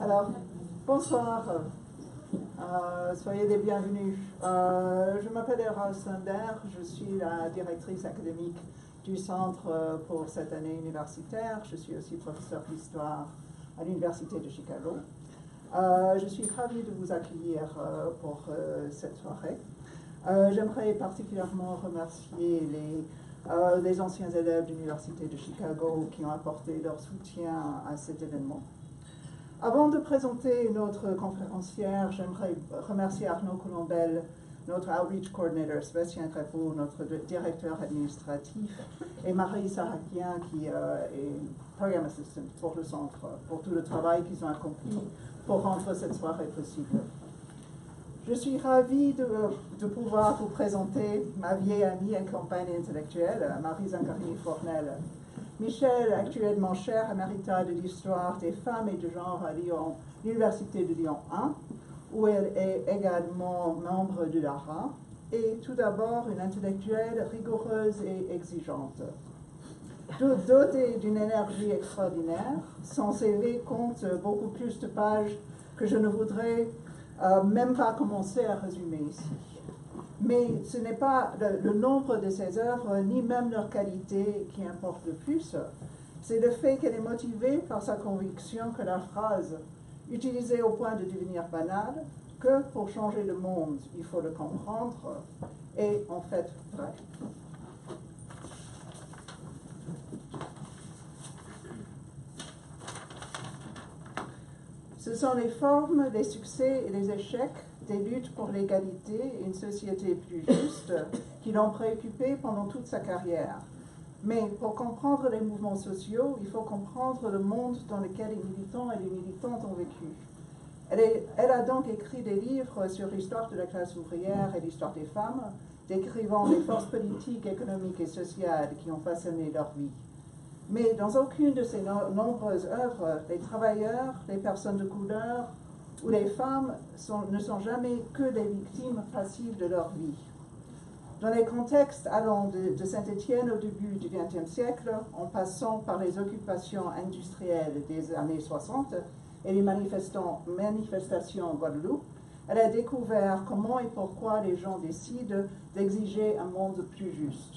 Alors, bonsoir, soyez les bienvenus. Je m'appelle Era Sander, je suis la directrice académique du Centre pour cette année universitaire. Je suis aussi professeure d'histoire à l'Université de Chicago. Je suis ravie de vous accueillir pour cette soirée. J'aimerais particulièrement remercier les anciens élèves de l'Université de Chicago qui ont apporté leur soutien à cet événement. Avant de présenter notre conférencière, j'aimerais remercier Arnaud Colombel, notre Outreach Coordinator, Sébastien Crépeau, notre directeur administratif, et Marie Sarakian, qui est Program Assistant pour le centre, pour tout le travail qu'ils ont accompli pour rendre cette soirée possible. Je suis ravie de pouvoir vous présenter ma vieille amie et compagne intellectuelle, Marie Zancarini-Fornel. Michel, actuellement chaire émérita de l'histoire des femmes et du genre à Lyon, l'Université de Lyon 1, où elle est également membre de l'ARA, et tout d'abord une intellectuelle rigoureuse et exigeante. Dotée d'une énergie extraordinaire, son CV compte beaucoup plus de pages que je ne voudrais même pas commencer à résumer ici. Mais ce n'est pas le nombre de ses œuvres, ni même leur qualité qui importe le plus. C'est le fait qu'elle est motivée par sa conviction que la phrase, utilisée au point de devenir banale, que pour changer le monde, il faut le comprendre, est en fait vraie. Ce sont les formes, les succès et les échecs des luttes pour l'égalité et une société plus juste qui l'ont préoccupée pendant toute sa carrière. Mais pour comprendre les mouvements sociaux, il faut comprendre le monde dans lequel les militants et les militantes ont vécu. Elle a donc écrit des livres sur l'histoire de la classe ouvrière et l'histoire des femmes, décrivant les forces politiques, économiques et sociales qui ont façonné leur vie. Mais dans aucune de ces nombreuses œuvres, les travailleurs, les personnes de couleur ou les femmes ne sont jamais que des victimes passives de leur vie. Dans les contextes allant de Saint-Étienne au début du XXe siècle, en passant par les occupations industrielles des années 60 et les manifestations en Guadeloupe, elle a découvert comment et pourquoi les gens décident d'exiger un monde plus juste.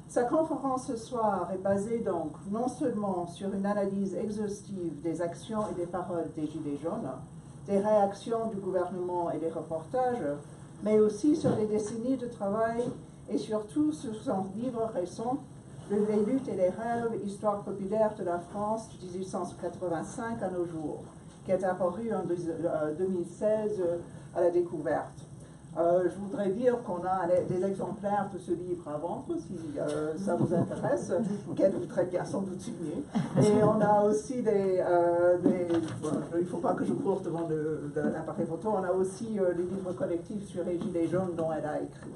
Sa conférence ce soir est basée donc non seulement sur une analyse exhaustive des actions et des paroles des Gilets jaunes, des réactions du gouvernement et des reportages, mais aussi sur des décennies de travail et surtout sur son livre récent, Les luttes et les rêves, histoire populaire de la France de 1885 à nos jours, qui est apparu en 2016 à la découverte. Je voudrais dire qu'on a des exemplaires de ce livre à vendre, si ça vous intéresse, qu'elle voudrait bien sans doute signer. Et on a aussi il ne faut pas que je cours devant l'appareil photo, on a aussi les livres collectifs sur les Gilets jaunes dont elle a écrit.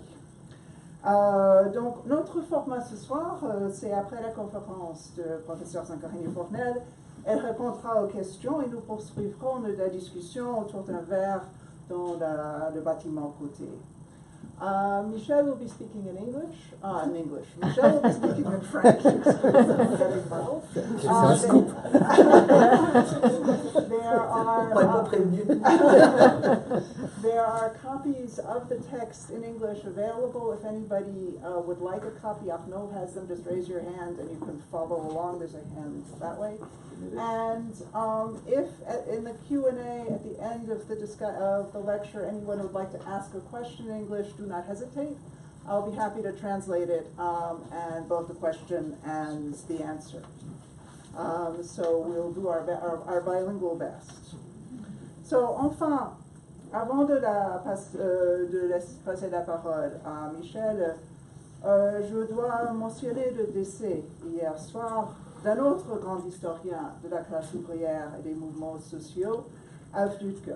Donc notre format ce soir, c'est après la conférence de professeur Zancarini-Fornel. Elle répondra aux questions et nous poursuivrons la discussion autour d'un verre dans le bâtiment côté. Michel will be speaking in English. Michel will be speaking in French. There are copies of the text in English available. If anybody would like a copy, Arnaud has them. Just raise your hand and you can follow along. There's a hand that way. And if in the Q&A at the end of the lecture, anyone would like to ask a question in English, do not hesitate. I'll be happy to translate it, and both the question and the answer. So we'll do our bilingual best. So enfin, avant de laisser passer la parole à Michel, je dois mentionner le décès hier soir d'un autre grand historien de la classe ouvrière et des mouvements sociaux, Alf Lüdtke.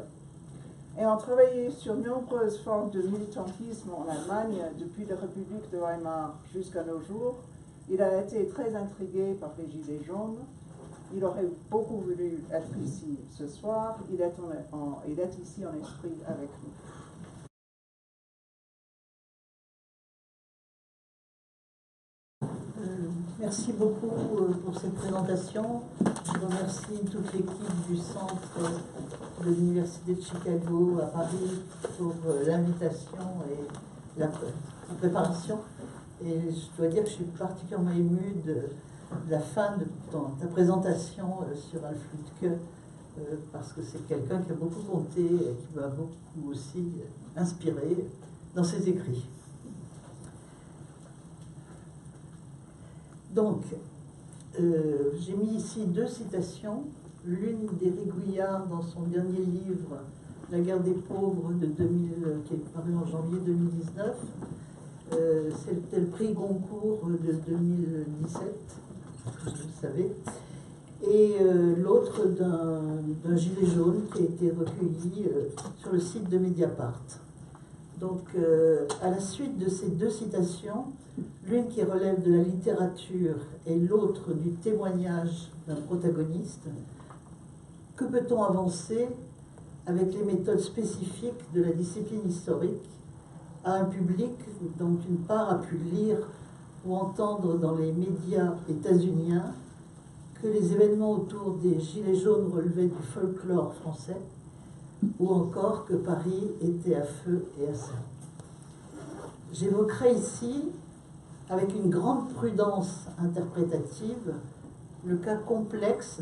Ayant travaillé sur nombreuses formes de militantisme en Allemagne depuis la République de Weimar jusqu'à nos jours, il a été très intrigué par les Gilets jaunes. Il aurait beaucoup voulu être ici ce soir. Il est ici en esprit avec nous. Merci beaucoup pour cette présentation. Je remercie toute l'équipe du Centre de l'Université de Chicago à Paris pour l'invitation et la préparation. Et je dois dire que je suis particulièrement émue de la fin de ta présentation sur Alf Lüdtke, parce que c'est quelqu'un qui a beaucoup compté et qui m'a beaucoup aussi inspiré dans ses écrits. Donc, j'ai mis ici deux citations. L'une d'Éric Gouillard dans son dernier livre, La guerre des pauvres, qui est paru en janvier 2019. C'était le prix Goncourt de 2017, vous le savez. Et l'autre d'un gilet jaune qui a été recueilli sur le site de Mediapart. Donc, à la suite de ces deux citations, l'une qui relève de la littérature et l'autre du témoignage d'un protagoniste, que peut-on avancer avec les méthodes spécifiques de la discipline historique à un public dont une part a pu lire ou entendre dans les médias états-uniens que les événements autour des Gilets jaunes relevaient du folklore français, ou encore que Paris était à feu et à sang. J'évoquerai ici, avec une grande prudence interprétative, le cas complexe,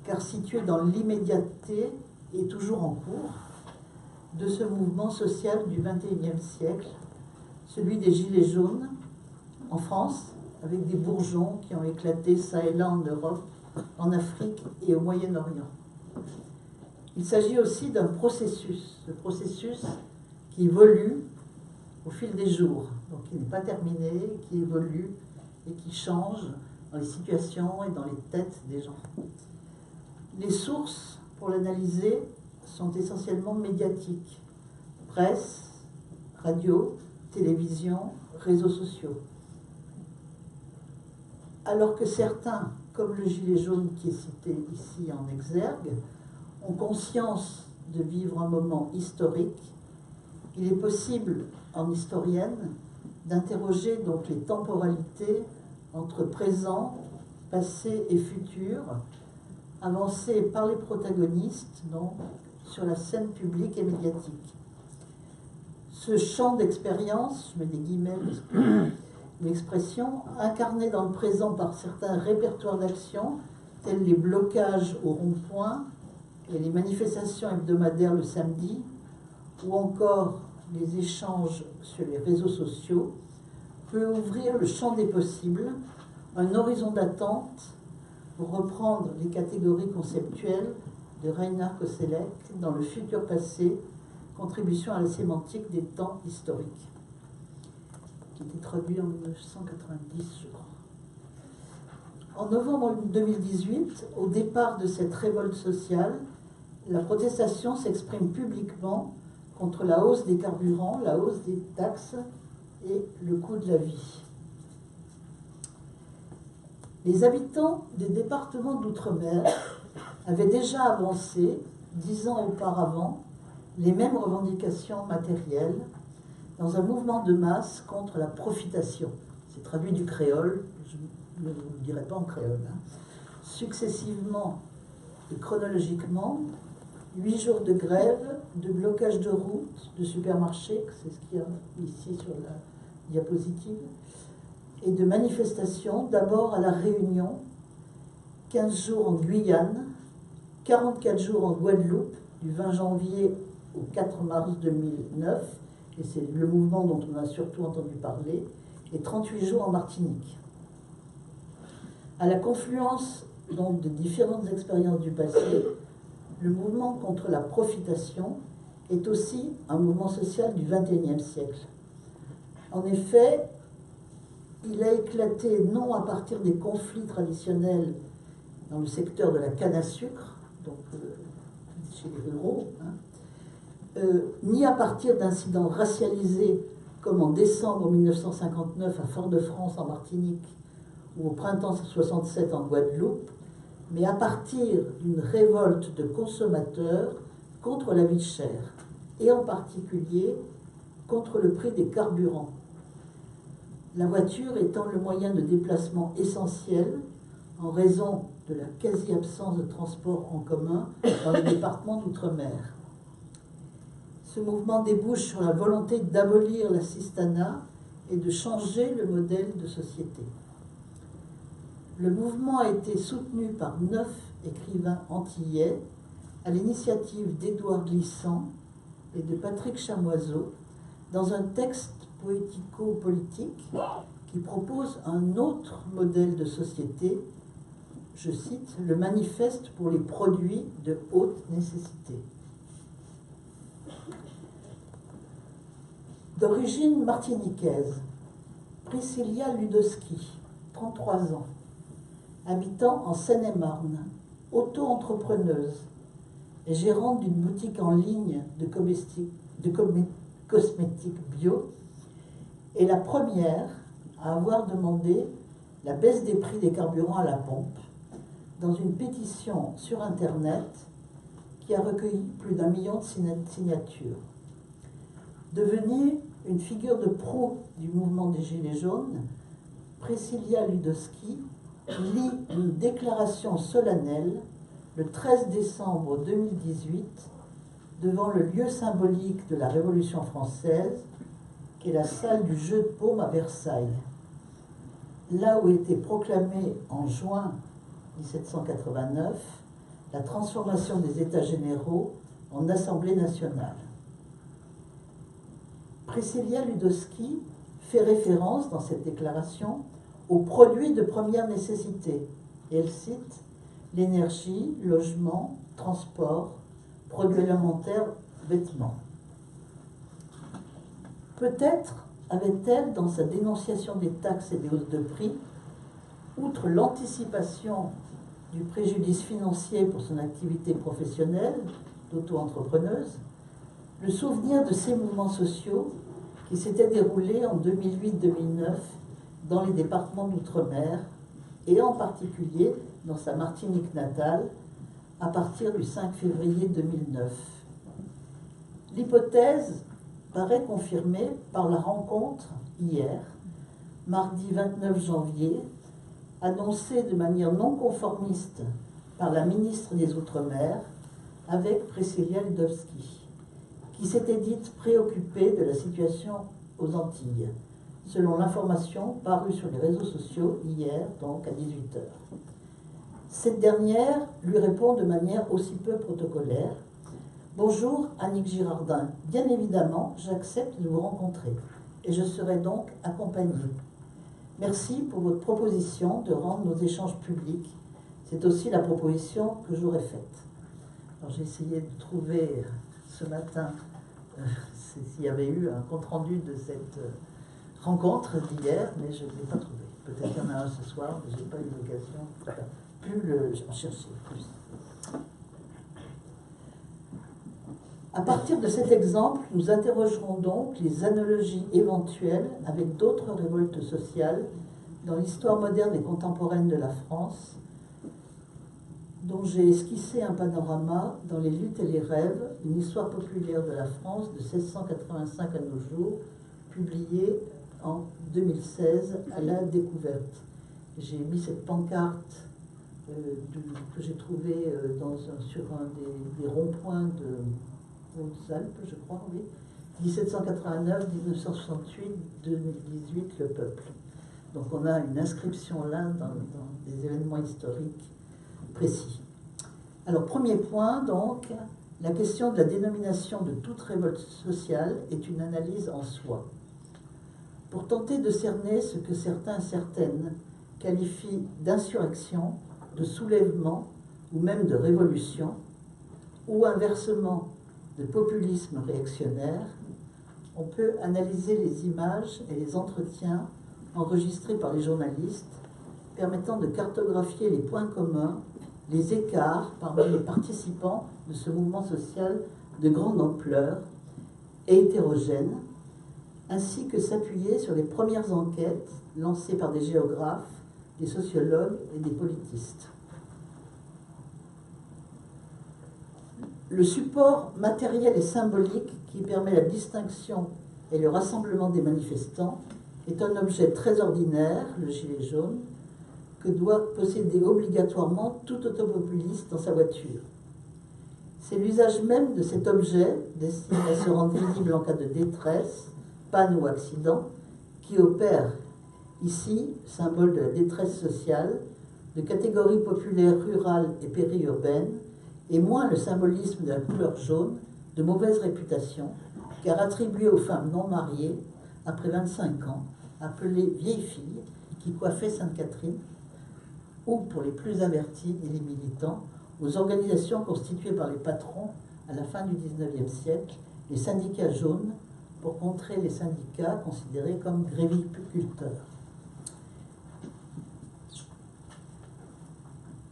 car situé dans l'immédiateté et toujours en cours, de ce mouvement social du XXIe siècle, celui des Gilets jaunes, en France, avec des bourgeons qui ont éclaté ça et là en Europe, en Afrique et au Moyen-Orient. Il s'agit aussi d'un processus, ce processus qui évolue au fil des jours, donc qui n'est pas terminé, qui évolue et qui change dans les situations et dans les têtes des gens. Les sources, pour l'analyser, sont essentiellement médiatiques. Presse, radio, télévision, réseaux sociaux. Alors que certains, comme le gilet jaune qui est cité ici en exergue, ont conscience de vivre un moment historique, il est possible, en historienne, d'interroger donc les temporalités entre présent, passé et futur, avancées par les protagonistes, donc, sur la scène publique et médiatique. Ce champ d'expérience, je mets des guillemets, l'expression, incarné dans le présent par certains répertoires d'action, tels les blocages au rond-point et les manifestations hebdomadaires le samedi, ou encore les échanges sur les réseaux sociaux, peut ouvrir le champ des possibles, un horizon d'attente, pour reprendre les catégories conceptuelles de Reinhard Koselleck dans Le futur passé, contribution à la sémantique des temps historiques, qui était traduit en 1990, je crois. En novembre 2018, au départ de cette révolte sociale, la protestation s'exprime publiquement contre la hausse des carburants, la hausse des taxes et le coût de la vie. Les habitants des départements d'outre-mer avaient déjà avancé, 10 ans auparavant, les mêmes revendications matérielles dans un mouvement de masse contre la profitation. C'est traduit du créole, je ne vous le dirai pas en créole. Successivement et chronologiquement, 8 jours de grève, de blocage de routes, de supermarchés, c'est ce qu'il y a ici sur la diapositive, et de manifestations, d'abord à La Réunion, 15 jours en Guyane, 44 jours en Guadeloupe, du 20 janvier au 4 mars 2009, et c'est le mouvement dont on a surtout entendu parler, et 38 jours en Martinique. À la confluence donc de différentes expériences du passé, le mouvement contre la profitation est aussi un mouvement social du XXIe siècle. En effet, il a éclaté non à partir des conflits traditionnels dans le secteur de la canne à sucre, donc chez les ruraux, ni à partir d'incidents racialisés comme en décembre 1959 à Fort-de-France en Martinique ou au printemps 67 en Guadeloupe, mais à partir d'une révolte de consommateurs contre la vie chère, et en particulier contre le prix des carburants. la voiture étant le moyen de déplacement essentiel en raison de la quasi-absence de transport en commun dans les départements d'outre-mer. Ce mouvement débouche sur la volonté d'abolir l'assistanat et de changer le modèle de société. Le mouvement a été soutenu par 9 écrivains antillais à l'initiative d'Édouard Glissant et de Patrick Chamoiseau dans un texte poético-politique qui propose un autre modèle de société, je cite, le manifeste pour les produits de haute nécessité. D'origine martiniquaise, Priscilla Ludowski, 33 ans, habitant en Seine-et-Marne, auto-entrepreneuse et gérante d'une boutique en ligne de cosmétiques bio, est la première à avoir demandé la baisse des prix des carburants à la pompe dans une pétition sur Internet qui a recueilli plus d'1 million de signatures. Devenue une figure de proue du mouvement des Gilets jaunes, Priscilla Ludowski lit une déclaration solennelle le 13 décembre 2018 devant le lieu symbolique de la Révolution française, qui est la salle du Jeu de Paume à Versailles, là où était proclamée en juin 1789 la transformation des États généraux en Assemblée nationale. Priscilla Ludowski fait référence dans cette déclaration aux produits de première nécessité. Et elle cite l'énergie, logement, transport, produits alimentaires, vêtements. Peut-être avait-elle, dans sa dénonciation des taxes et des hausses de prix, outre l'anticipation du préjudice financier pour son activité professionnelle d'auto-entrepreneuse, le souvenir de ces mouvements sociaux qui s'étaient déroulés en 2008-2009 dans les départements d'outre-mer et en particulier dans sa Martinique natale à partir du 5 février 2009. L'hypothèse paraît confirmée par la rencontre hier, mardi 29 janvier, annoncée de manière non conformiste par la ministre des Outre-mer avec Priscilla Ludowski, qui s'était dite préoccupée de la situation aux Antilles, selon l'information parue sur les réseaux sociaux hier, donc à 18h. Cette dernière lui répond de manière aussi peu protocolaire. « Bonjour Annick Girardin, bien évidemment, j'accepte de vous rencontrer et je serai donc accompagnée. Merci pour votre proposition de rendre nos échanges publics. C'est aussi la proposition que j'aurais faite. » Alors j'ai essayé de trouver ce matin s'il y avait eu un compte-rendu de cette rencontre d'hier, mais je ne l'ai pas trouvé. Peut-être qu'il y en a un ce soir, mais je n'ai pas eu l'occasion plus en chercher plus. À partir de cet exemple, nous interrogerons donc les analogies éventuelles avec d'autres révoltes sociales dans l'histoire moderne et contemporaine de la France, dont j'ai esquissé un panorama dans Les luttes et les rêves, une histoire populaire de la France de 1685 à nos jours, publié en 2016 à la Découverte. J'ai mis cette pancarte que j'ai trouvée sur un des ronds-points de Hautes-Alpes, je crois, oui. 1789, 1968, 2018, le peuple. Donc on a une inscription là dans des événements historiques précis. Alors, premier point, donc, la question de la dénomination de toute révolte sociale est une analyse en soi. Pour tenter de cerner ce que certains, certaines qualifient d'insurrection, de soulèvement ou même de révolution, ou inversement de populisme réactionnaire, on peut analyser les images et les entretiens enregistrés par les journalistes, permettant de cartographier les points communs, les écarts parmi les participants de ce mouvement social de grande ampleur et hétérogène, ainsi que s'appuyer sur les premières enquêtes lancées par des géographes, des sociologues et des politistes. Le support matériel et symbolique qui permet la distinction et le rassemblement des manifestants est un objet très ordinaire, le gilet jaune, que doit posséder obligatoirement tout automobiliste dans sa voiture. C'est l'usage même de cet objet, destiné à se rendre visible en cas de détresse, panne ou accident, qui opère ici, symbole de la détresse sociale, de catégories populaires rurales et périurbaines, et moins le symbolisme de la couleur jaune, de mauvaise réputation, car attribué aux femmes non mariées, après 25 ans, appelées vieilles filles, qui coiffaient Sainte-Catherine, ou pour les plus avertis et les militants, aux organisations constituées par les patrons à la fin du XIXe siècle, les syndicats jaunes, pour contrer les syndicats considérés comme gréviculteurs.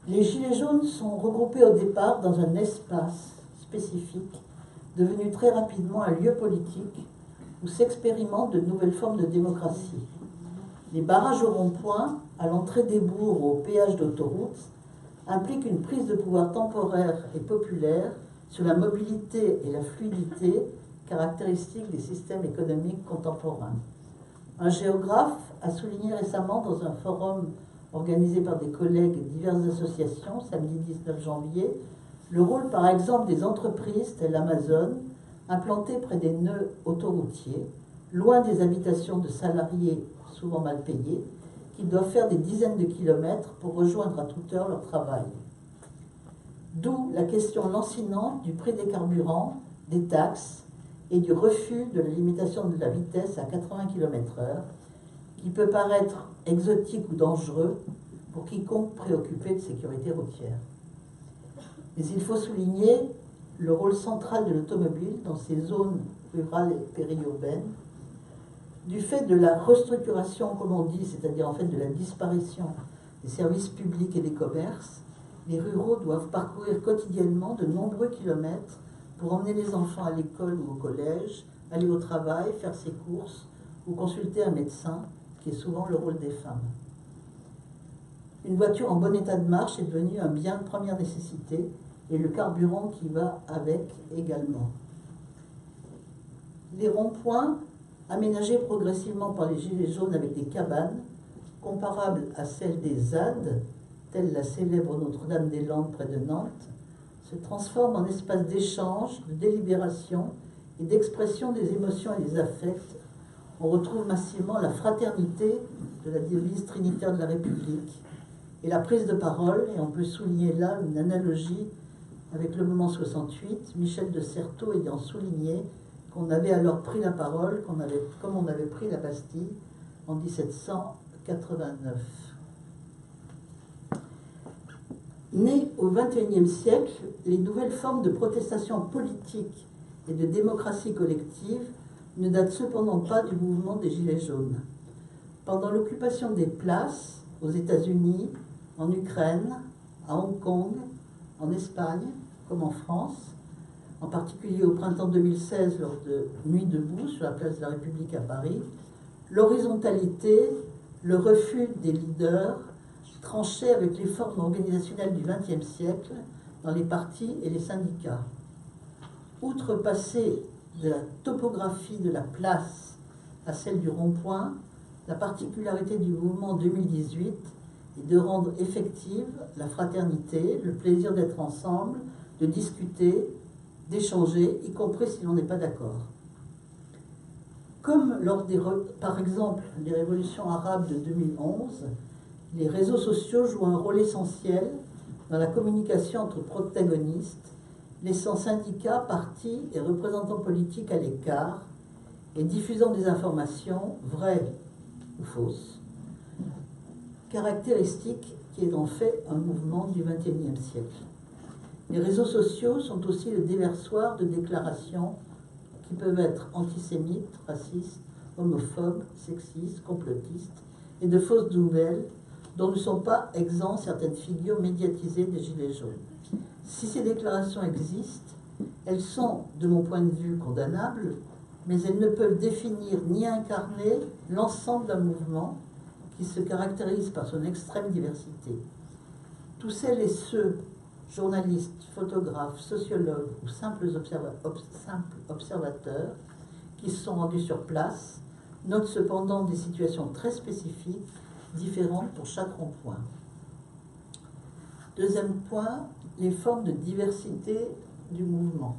Les gilets jaunes sont regroupés au départ dans un espace spécifique, devenu très rapidement un lieu politique où s'expérimentent de nouvelles formes de démocratie. Les barrages au rond-point, à l'entrée des bourgs ou au péage d'autoroute, impliquent une prise de pouvoir temporaire et populaire sur la mobilité et la fluidité caractéristiques des systèmes économiques contemporains. Un géographe a souligné récemment dans un forum organisé par des collègues et diverses associations, samedi 19 janvier, le rôle par exemple des entreprises telles Amazon, implantées près des nœuds autoroutiers, loin des habitations de salariés souvent mal payés, qui doivent faire des dizaines de kilomètres pour rejoindre à toute heure leur travail. D'où la question lancinante du prix des carburants, des taxes et du refus de la limitation de la vitesse à 80 km/h, qui peut paraître exotique ou dangereux pour quiconque préoccupé de sécurité routière. Mais il faut souligner le rôle central de l'automobile dans ces zones rurales et périurbaines, du fait de la restructuration, comme on dit, c'est-à-dire en fait de la disparition des services publics et des commerces. Les ruraux doivent parcourir quotidiennement de nombreux kilomètres pour emmener les enfants à l'école ou au collège, aller au travail, faire ses courses ou consulter un médecin, qui est souvent le rôle des femmes. Une voiture en bon état de marche est devenue un bien de première nécessité et le carburant qui va avec également. Les ronds-points, aménagés progressivement par les gilets jaunes avec des cabanes, comparables à celles des ZAD, telle la célèbre Notre-Dame-des-Landes près de Nantes, se transforment en espaces d'échange, de délibération et d'expression des émotions et des affects. On retrouve massivement la fraternité de la devise trinitaire de la République et la prise de parole, et on peut souligner là une analogie avec le mouvement 68, Michel de Certeau ayant souligné qu'on avait alors pris la parole, comme on avait pris la Bastille en 1789. Nées au XXIe siècle, les nouvelles formes de protestation politique et de démocratie collective ne datent cependant pas du mouvement des Gilets jaunes. Pendant l'occupation des places, aux États-Unis, en Ukraine, à Hong Kong, en Espagne, comme en France, en particulier au printemps 2016 lors de Nuits debout sur la place de la République à Paris, l'horizontalité, le refus des leaders tranchaient avec les formes organisationnelles du XXe siècle dans les partis et les syndicats. Outre passer de la topographie de la place à celle du rond-point, la particularité du mouvement 2018 est de rendre effective la fraternité, le plaisir d'être ensemble, de discuter, d'échanger, y compris si l'on n'est pas d'accord. Comme lors par exemple des révolutions arabes de 2011, les réseaux sociaux jouent un rôle essentiel dans la communication entre protagonistes, laissant syndicats, partis et représentants politiques à l'écart et diffusant des informations vraies ou fausses, caractéristique qui est en fait un mouvement du XXIe siècle. Les réseaux sociaux sont aussi le déversoir de déclarations qui peuvent être antisémites, racistes, homophobes, sexistes, complotistes et de fausses nouvelles dont ne sont pas exempts certaines figures médiatisées des Gilets jaunes. Si ces déclarations existent, elles sont, de mon point de vue, condamnables, mais elles ne peuvent définir ni incarner l'ensemble d'un mouvement qui se caractérise par son extrême diversité. Tous celles et ceux, journalistes, photographes, sociologues ou simples observateurs, qui se sont rendus sur place, note cependant des situations très spécifiques, différentes pour chaque rond-point. Deuxième point, les formes de diversité du mouvement.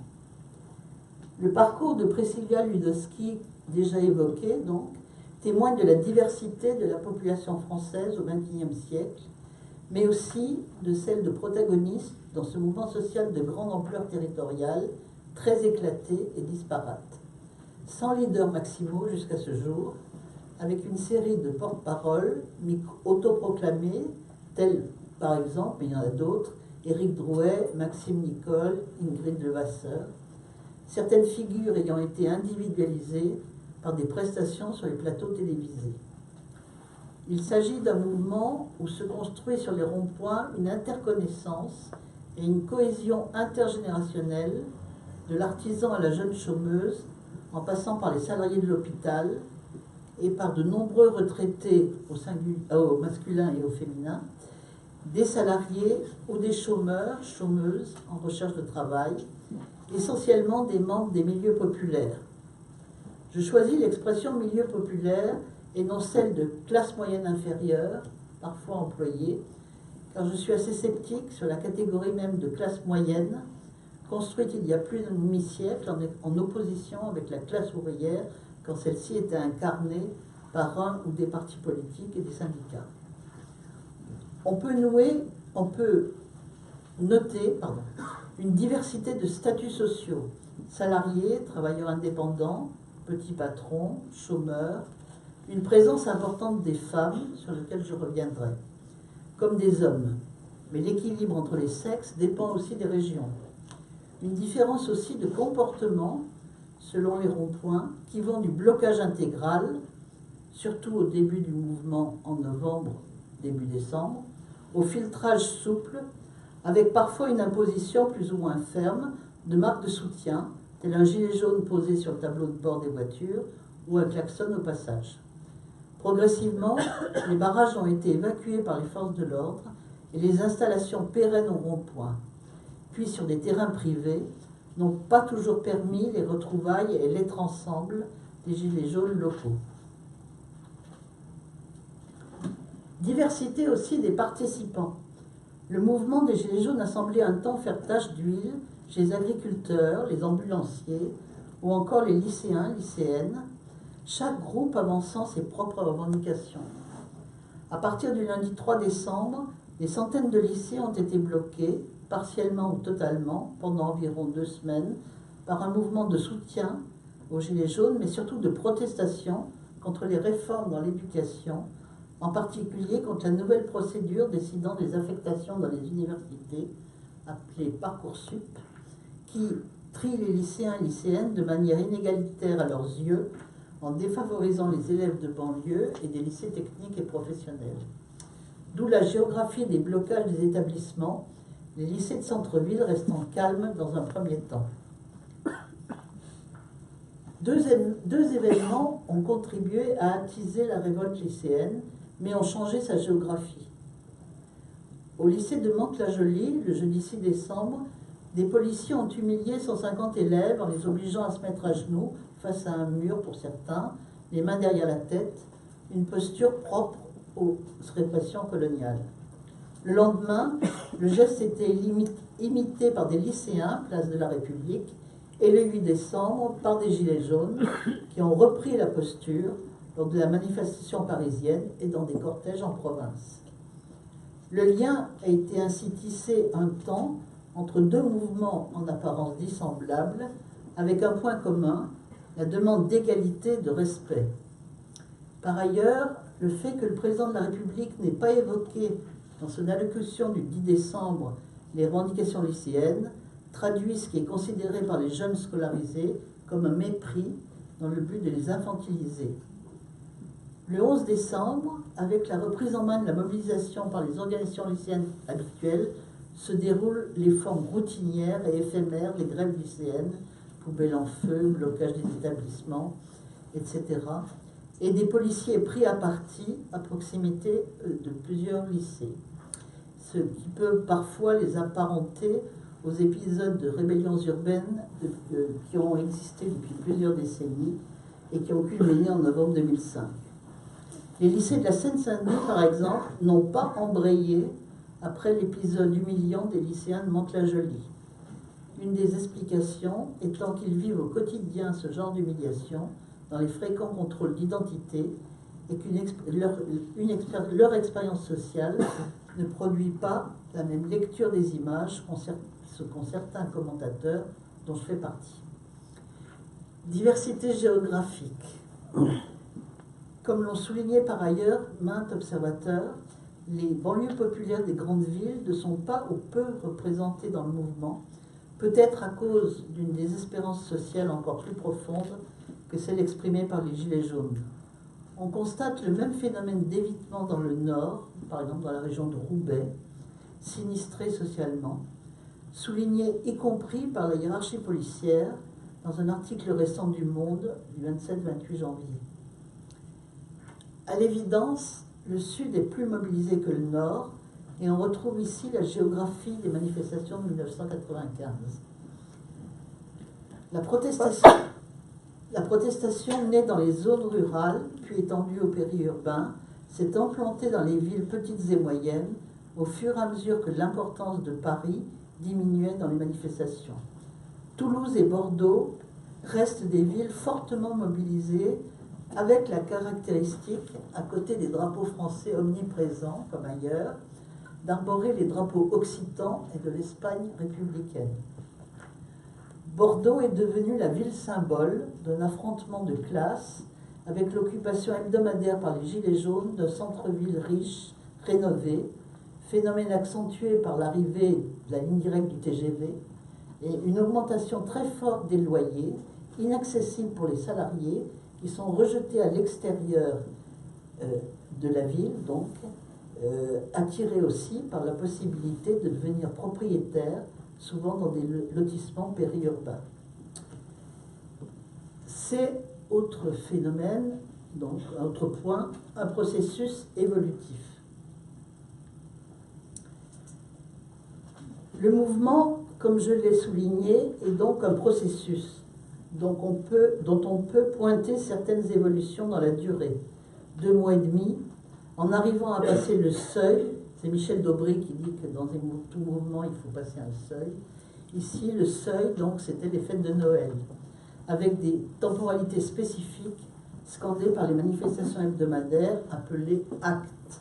Le parcours de Priscilla Ludowski, déjà évoqué, donc, témoigne de la diversité de la population française au XXIe siècle, mais aussi de celle de protagonistes dans ce mouvement social de grande ampleur territoriale, très éclaté et disparate. Sans leaders maximaux jusqu'à ce jour, avec une série de porte-paroles autoproclamés, tels par exemple, mais il y en a d'autres, Éric Drouet, Maxime Nicole, Ingrid Levasseur, certaines figures ayant été individualisées par des prestations sur les plateaux télévisés. Il s'agit d'un mouvement où se construit sur les ronds-points une interconnaissance et une cohésion intergénérationnelle, de l'artisan à la jeune chômeuse, en passant par les salariés de l'hôpital et par de nombreux retraités au masculin et au féminin, des salariés ou des chômeurs, chômeuses en recherche de travail, essentiellement des membres des milieux populaires. Je choisis l'expression milieu populaire et non celle de classe moyenne inférieure, parfois employée, car je suis assez sceptique sur la catégorie même de classe moyenne, construite il y a plus d'un demi-siècle en opposition avec la classe ouvrière, quand celle-ci était incarnée par un ou des partis politiques et des syndicats. On peut noter une diversité de statuts sociaux, salariés, travailleurs indépendants, petits patrons, chômeurs, une présence importante des femmes, sur lesquelles je reviendrai, comme des hommes. Mais l'équilibre entre les sexes dépend aussi des régions. Une différence aussi de comportement, selon les ronds-points, qui vont du blocage intégral, surtout au début du mouvement en novembre, début décembre, au filtrage souple, avec parfois une imposition plus ou moins ferme de marques de soutien, tel un gilet jaune posé sur le tableau de bord des voitures ou un klaxon au passage. Progressivement, les barrages ont été évacués par les forces de l'ordre et les installations pérennes au rond-point, puis sur des terrains privés, n'ont pas toujours permis les retrouvailles et l'être ensemble des gilets jaunes locaux. Diversité aussi des participants. Le mouvement des gilets jaunes a semblé un temps faire tache d'huile chez les agriculteurs, les ambulanciers ou encore les lycéens, lycéennes, chaque groupe avançant ses propres revendications. À partir du lundi 3 décembre, des centaines de lycées ont été bloqués, partiellement ou totalement, pendant environ 2 semaines, par un mouvement de soutien aux gilets jaunes, mais surtout de protestation contre les réformes dans l'éducation, en particulier contre la nouvelle procédure décidant des affectations dans les universités, appelée Parcoursup, qui trie les lycéens et lycéennes de manière inégalitaire à leurs yeux, en défavorisant les élèves de banlieue et des lycées techniques et professionnels. D'où la géographie des blocages des établissements, les lycées de centre-ville restant calmes dans un premier temps. Deux événements ont contribué à attiser la révolte lycéenne, mais ont changé sa géographie. Au lycée de Mantes-la-Jolie, le jeudi 6 décembre, des policiers ont humilié 150 élèves en les obligeant à se mettre à genoux face à un mur pour certains, les mains derrière la tête, une posture propre aux répressions coloniales. Le lendemain, le geste était imité par des lycéens, place de la République, et le 8 décembre, par des gilets jaunes qui ont repris la posture lors de la manifestation parisienne et dans des cortèges en province. Le lien a été ainsi tissé un temps entre deux mouvements en apparence dissemblables, avec un point commun, la demande d'égalité et de respect. Par ailleurs, le fait que le président de la République n'ait pas évoqué dans son allocution du 10 décembre les revendications lycéennes traduit ce qui est considéré par les jeunes scolarisés comme un mépris dans le but de les infantiliser. Le 11 décembre, avec la reprise en main de la mobilisation par les organisations lycéennes habituelles, se déroulent les formes routinières et éphémères des grèves lycéennes, poubelles en feu, blocage des établissements, etc. Et des policiers pris à partie à proximité de plusieurs lycées. Ce qui peut parfois les apparenter aux épisodes de rébellions urbaines qui ont existé depuis plusieurs décennies et qui ont culminé en novembre 2005. Les lycées de la Seine-Saint-Denis, par exemple, n'ont pas embrayé après l'épisode humiliant des lycéens de Mantes-la-Jolie. Une des explications étant qu'ils vivent au quotidien ce genre d'humiliation dans les fréquents contrôles d'identité et que leur expérience sociale ne produit pas la même lecture des images qu'ont certains commentateurs dont je fais partie. Diversité géographique. Comme l'ont souligné par ailleurs maints observateurs, les banlieues populaires des grandes villes ne sont pas ou peu représentées dans le mouvement, peut-être à cause d'une désespérance sociale encore plus profonde que celle exprimée par les Gilets jaunes. On constate le même phénomène d'évitement dans le Nord, par exemple dans la région de Roubaix, sinistrée socialement, souligné y compris par la hiérarchie policière dans un article récent du Monde du 27-28 janvier. À l'évidence, le Sud est plus mobilisé que le Nord, et on retrouve ici la géographie des manifestations de 1995. La protestation née dans les zones rurales, puis étendue au périurbain, s'est implantée dans les villes petites et moyennes au fur et à mesure que l'importance de Paris diminuait dans les manifestations. Toulouse et Bordeaux restent des villes fortement mobilisées avec la caractéristique, à côté des drapeaux français omniprésents comme ailleurs, d'arborer les drapeaux occitans et de l'Espagne républicaine. Bordeaux est devenue la ville symbole d'un affrontement de classes avec l'occupation hebdomadaire par les Gilets jaunes d'un centre-ville riche, rénové, phénomène accentué par l'arrivée de la ligne directe du TGV et une augmentation très forte des loyers, inaccessibles pour les salariés, qui sont rejetés à l'extérieur de la ville, donc attirés aussi par la possibilité de devenir propriétaires, souvent dans des lotissements périurbains. C'est, autre phénomène, donc autre point, un processus évolutif. Le mouvement, comme je l'ai souligné, est donc un processus dont on peut pointer certaines évolutions dans la durée. 2 mois et demi, en arrivant à passer le seuil, c'est Michel Daubry qui dit que dans tout mouvement, il faut passer un seuil. Ici, le seuil, donc, c'était les fêtes de Noël, avec des temporalités spécifiques scandées par les manifestations hebdomadaires appelées actes.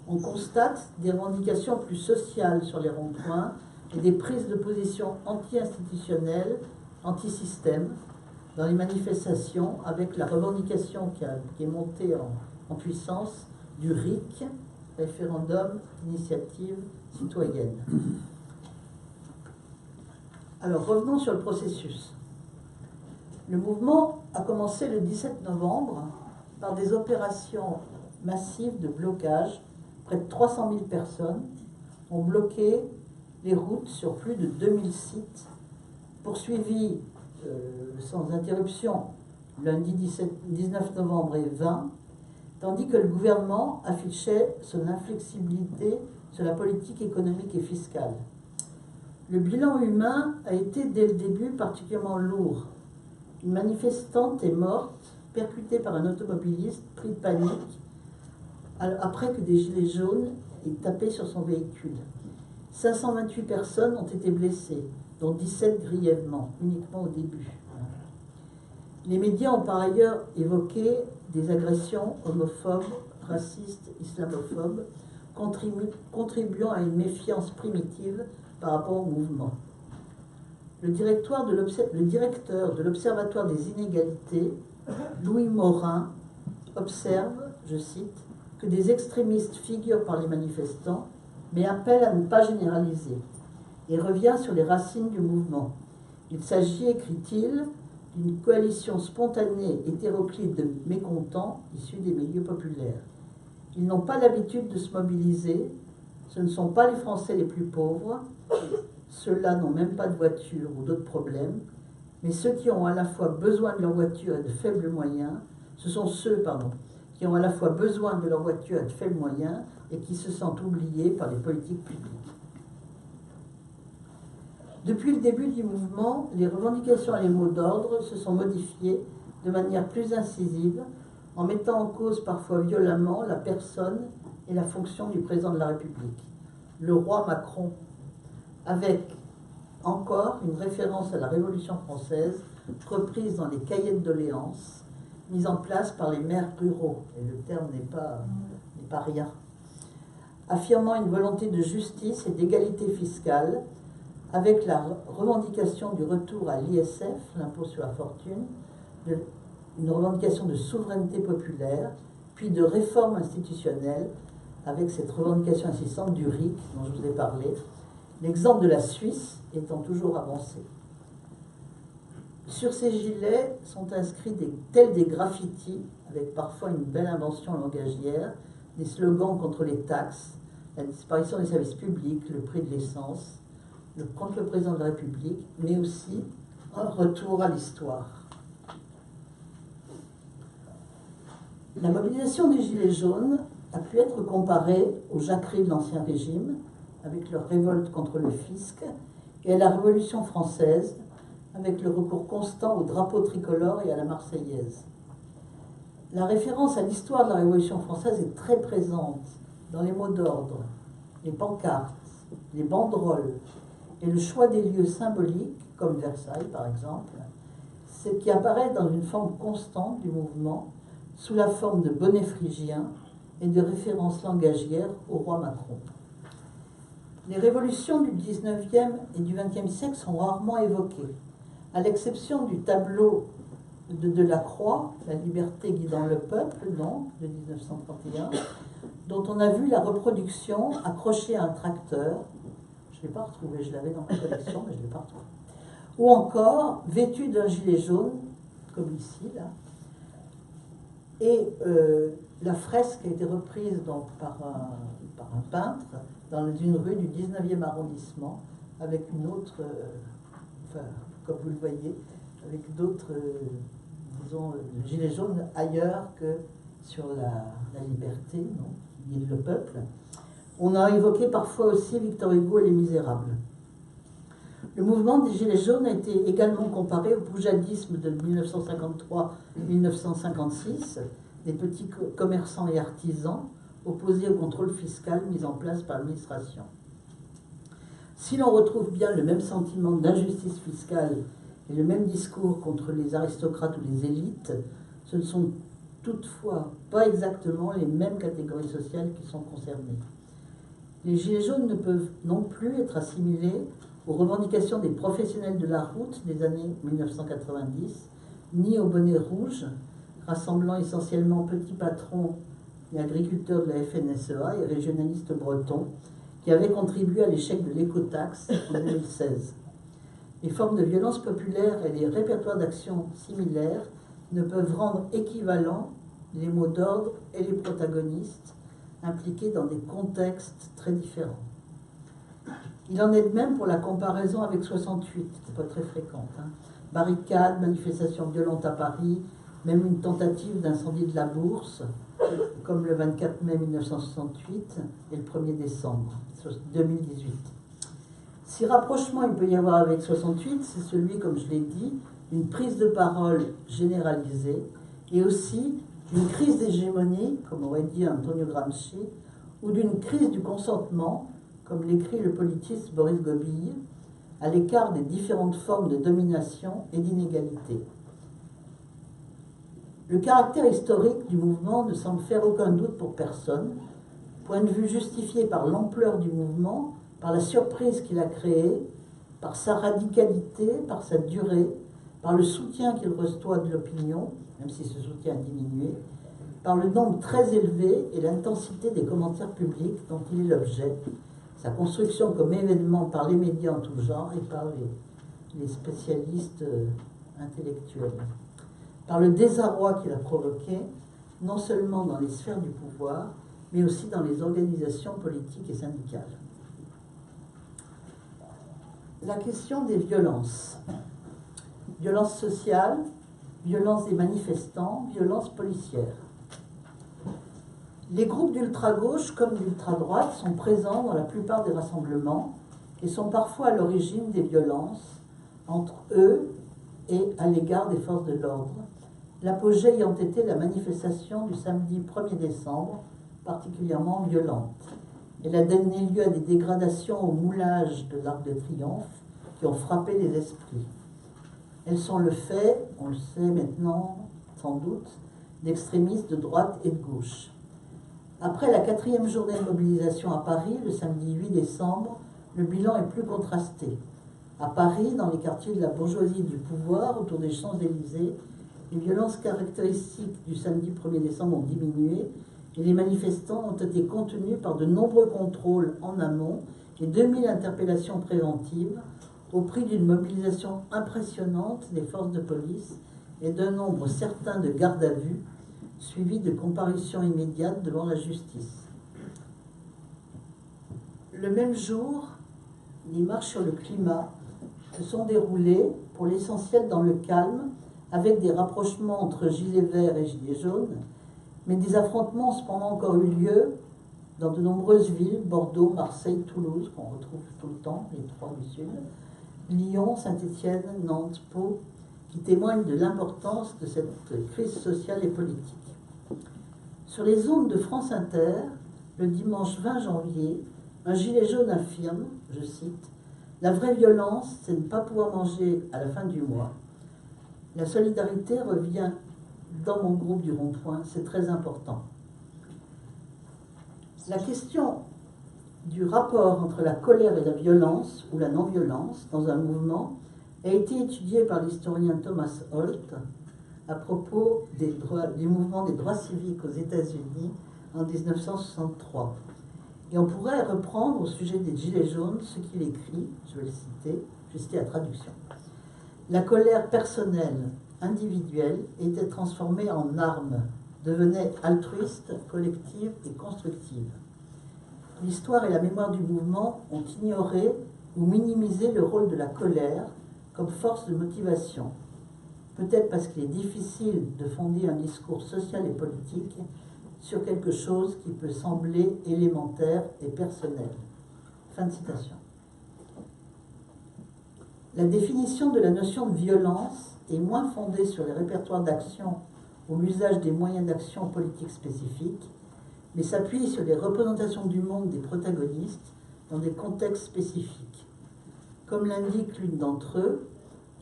On constate des revendications plus sociales sur les ronds-points et des prises de position anti-institutionnelles, anti-système dans les manifestations, avec la revendication qui est montée en puissance du RIC, référendum, initiative citoyenne. Alors revenons sur le processus. Le mouvement a commencé le 17 novembre par des opérations massives de blocage. Près de 300 000 personnes ont bloqué les routes sur plus de 2000 sites, poursuivis sans interruption lundi 19 novembre et 20, tandis que le gouvernement affichait son inflexibilité sur la politique économique et fiscale. Le bilan humain a été dès le début particulièrement lourd. Une manifestante est morte, percutée par un automobiliste pris de panique, après que des gilets jaunes aient tapé sur son véhicule. 528 personnes ont été blessées, dont 17 grièvement, uniquement au début. Les médias ont par ailleurs évoqué des agressions homophobes, racistes, islamophobes, contribuant à une méfiance primitive par rapport au mouvement. Le directeur de l'Observatoire des inégalités, Louis Morin, observe, je cite, que des extrémistes figurent par les manifestants, mais appelle à ne pas généraliser, et revient sur les racines du mouvement. Il s'agit, écrit-il, d'une coalition spontanée hétéroclite de mécontents issus des milieux populaires. Ils n'ont pas l'habitude de se mobiliser, ce ne sont pas les Français les plus pauvres, ceux-là n'ont même pas de voiture ou d'autres problèmes, mais ceux qui ont à la fois besoin de leur voiture et de faibles moyens, ce sont ceux, qui ont à la fois besoin de leur voiture et de faibles moyens et qui se sentent oubliés par les politiques publiques. Depuis le début du mouvement, les revendications et les mots d'ordre se sont modifiés de manière plus incisive, en mettant en cause parfois violemment la personne et la fonction du président de la République, le roi Macron, avec encore une référence à la Révolution française, reprise dans les cahiers de doléances, mise en place par les maires ruraux, et le terme n'est pas rien, affirmant une volonté de justice et d'égalité fiscale, avec la revendication du retour à l'ISF, l'impôt sur la fortune, une revendication de souveraineté populaire, puis de réforme institutionnelle, avec cette revendication insistante du RIC dont je vous ai parlé, l'exemple de la Suisse étant toujours avancé. Sur ces gilets sont inscrits tels des graffitis, avec parfois une belle invention langagière, des slogans contre les taxes, la disparition des services publics, le prix de l'essence, contre le président de la République, mais aussi un retour à l'histoire. La mobilisation des Gilets jaunes a pu être comparée aux jacqueries de l'Ancien Régime, avec leur révolte contre le fisc, et à la Révolution française, avec le recours constant au drapeau tricolore et à la Marseillaise. La référence à l'histoire de la Révolution française est très présente dans les mots d'ordre, les pancartes, les banderoles, et le choix des lieux symboliques, comme Versailles par exemple, c'est qui apparaît dans une forme constante du mouvement, sous la forme de bonnets phrygiens et de références langagières au roi Macron. Les révolutions du XIXe et du XXe siècle sont rarement évoquées, à l'exception du tableau de Delacroix, La liberté guidant le peuple, donc, de 1931, dont on a vu la reproduction accrochée à un tracteur. Je ne l'ai pas retrouvé, je l'avais dans ma collection, mais je ne l'ai pas retrouvé. Ou encore, vêtu d'un gilet jaune, comme ici, là. Et la fresque a été reprise donc, par un peintre dans une rue du 19e arrondissement, avec une autre, enfin, comme vous le voyez, avec d'autres, disons, le gilet jaune ailleurs que sur la liberté, donc, qui guide le peuple. On a évoqué parfois aussi Victor Hugo et Les Misérables. Le mouvement des Gilets jaunes a été également comparé au poujadisme de 1953-1956, des petits commerçants et artisans opposés au contrôle fiscal mis en place par l'administration. Si l'on retrouve bien le même sentiment d'injustice fiscale et le même discours contre les aristocrates ou les élites, ce ne sont toutefois pas exactement les mêmes catégories sociales qui sont concernées. Les Gilets jaunes ne peuvent non plus être assimilés aux revendications des professionnels de la route des années 1990, ni aux bonnets rouges, rassemblant essentiellement petits patrons et agriculteurs de la FNSEA et régionalistes bretons, qui avaient contribué à l'échec de l'écotaxe en 2016. Les formes de violence populaire et les répertoires d'actions similaires ne peuvent rendre équivalents les mots d'ordre et les protagonistes impliqués dans des contextes très différents. Il en est de même pour la comparaison avec 68, qui n'est pas très fréquente. Barricades, manifestations violentes à Paris, même une tentative d'incendie de la Bourse, comme le 24 mai 1968 et le 1er décembre 2018. Si rapprochement il peut y avoir avec 68, c'est celui, comme je l'ai dit, d'une prise de parole généralisée et aussi d'une crise d'hégémonie, comme aurait dit Antonio Gramsci, ou d'une crise du consentement, comme l'écrit le politiste Boris Gobille, à l'écart des différentes formes de domination et d'inégalité. Le caractère historique du mouvement ne semble faire aucun doute pour personne, point de vue justifié par l'ampleur du mouvement, par la surprise qu'il a créée, par sa radicalité, par sa durée, par le soutien qu'il reçoit de l'opinion, même si ce soutien a diminué, par le nombre très élevé et l'intensité des commentaires publics dont il est l'objet, sa construction comme événement par les médias en tout genre et par les spécialistes intellectuels, par le désarroi qu'il a provoqué, non seulement dans les sphères du pouvoir, mais aussi dans les organisations politiques et syndicales. La question des violences. Violences sociales, violences des manifestants, violences policières. Les groupes d'ultra-gauche comme d'ultra-droite sont présents dans la plupart des rassemblements et sont parfois à l'origine des violences entre eux et à l'égard des forces de l'ordre, l'apogée ayant été la manifestation du samedi 1er décembre, particulièrement violente. Elle a donné lieu à des dégradations au moulage de l'Arc de Triomphe qui ont frappé les esprits. Elles sont le fait, on le sait maintenant sans doute, d'extrémistes de droite et de gauche. Après la 4e journée de mobilisation à Paris, le samedi 8 décembre, le bilan est plus contrasté. À Paris, dans les quartiers de la bourgeoisie et du pouvoir, autour des Champs-Élysées, les violences caractéristiques du samedi 1er décembre ont diminué et les manifestants ont été contenus par de nombreux contrôles en amont et 2000 interpellations préventives au prix d'une mobilisation impressionnante des forces de police et d'un nombre certain de gardes à vue, suivis de comparutions immédiates devant la justice. Le même jour, les marches sur le climat se sont déroulées, pour l'essentiel dans le calme, avec des rapprochements entre gilets verts et gilets jaunes, mais des affrontements ont cependant encore eu lieu dans de nombreuses villes, Bordeaux, Marseille, Toulouse, qu'on retrouve tout le temps, les trois du Sud, Lyon, Saint-Étienne, Nantes, Pau, qui témoignent de l'importance de cette crise sociale et politique. Sur les ondes de France Inter, le dimanche 20 janvier, un gilet jaune affirme, je cite, « La vraie violence, c'est ne pas pouvoir manger à la fin du mois. La solidarité revient dans mon groupe du Rond-Point, c'est très important. » La question du rapport entre la colère et la violence, ou la non-violence, dans un mouvement, a été étudiée par l'historien Thomas Holt à propos du mouvement des droits civiques aux États-Unis en 1963. Et on pourrait reprendre au sujet des Gilets jaunes ce qu'il écrit, je vais citer la traduction. La colère personnelle, individuelle, était transformée en arme, devenait altruiste, collective et constructive. L'histoire et la mémoire du mouvement ont ignoré ou minimisé le rôle de la colère comme force de motivation. Peut-être parce qu'il est difficile de fonder un discours social et politique sur quelque chose qui peut sembler élémentaire et personnel. Fin de citation. La définition de la notion de violence est moins fondée sur les répertoires d'action ou l'usage des moyens d'action politiques spécifiques, mais s'appuie sur les représentations du monde des protagonistes dans des contextes spécifiques. Comme l'indique l'une d'entre eux,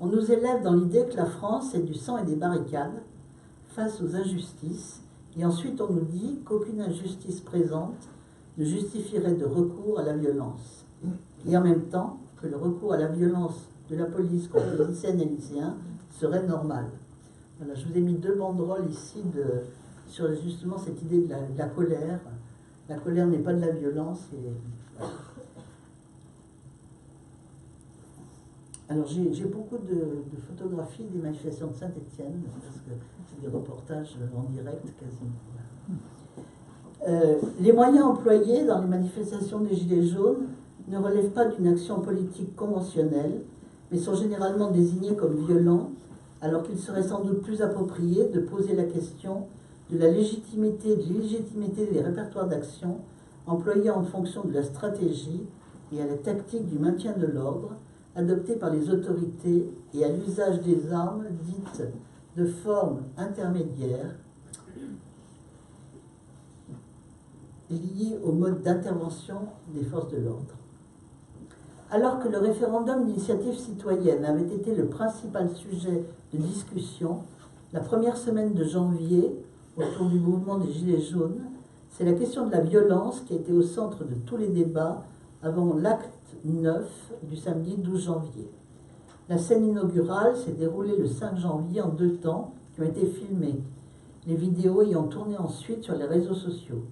on nous élève dans l'idée que la France est du sang et des barricades face aux injustices, et ensuite on nous dit qu'aucune injustice présente ne justifierait de recours à la violence. Et en même temps, que le recours à la violence de la police contre les lycéennes et lycéens serait normal. Voilà, je vous ai mis 2 banderoles ici sur justement cette idée de la colère. La colère n'est pas de la violence. Voilà. Alors j'ai beaucoup de photographies des manifestations de Saint-Étienne, parce que c'est des reportages en direct quasiment. Les moyens employés dans les manifestations des Gilets jaunes ne relèvent pas d'une action politique conventionnelle, mais sont généralement désignés comme violents, alors qu'il serait sans doute plus approprié de poser la question de la légitimité et de l'illégitimité des répertoires d'action employés en fonction de la stratégie et à la tactique du maintien de l'ordre adoptée par les autorités et à l'usage des armes dites de forme intermédiaire liées au mode d'intervention des forces de l'ordre. Alors que le référendum d'initiative citoyenne avait été le principal sujet de discussion, la première semaine de janvier, autour du mouvement des Gilets jaunes, c'est la question de la violence qui a été au centre de tous les débats avant l'acte 9 du samedi 12 janvier. La scène inaugurale s'est déroulée le 5 janvier en 2 temps qui ont été filmés, les vidéos ayant tourné ensuite sur les réseaux sociaux.